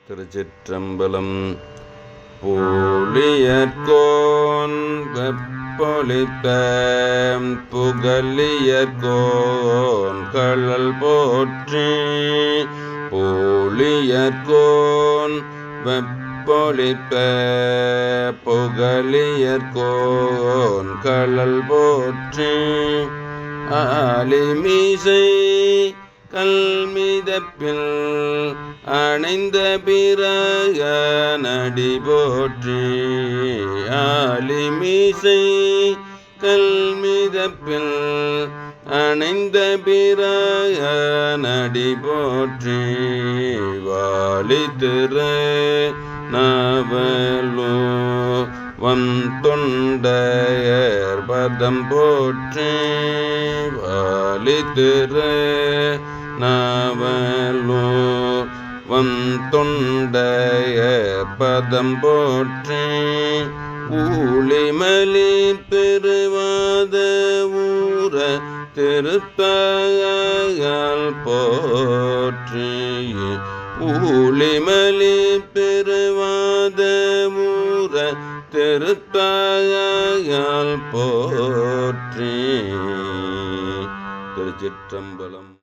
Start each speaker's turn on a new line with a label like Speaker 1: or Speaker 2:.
Speaker 1: திருச்சிற்றம்பலம். பூழியர்கோன் வெப்பொழித்த புகழியர்கோன் கழல் போற்றி. பூழியர்கோன் வெப்பொழித்த புகழியர்கோன் கழல் போற்றி. ஆலிமிசை கல்மிதப்பில் அணைந்த பிரகனடி போற்றி. ஆலிமிசை கல்மிதப்பில் அணைந்த பிரகனடி போற்றி. வாலித்திரு நாவலோ தொண்டையர் பதம் போற்றி. வாலித்திரு நாவலோ தொண்டையர் பதம் போற்றி. ஊழிமலி பெருவாத ஊர திருத்தயால் போற்றி. ஊழிமலி பெருவாத ஊர திருத்தயால் போற்றி. திருச்சிற்றம்பலம்.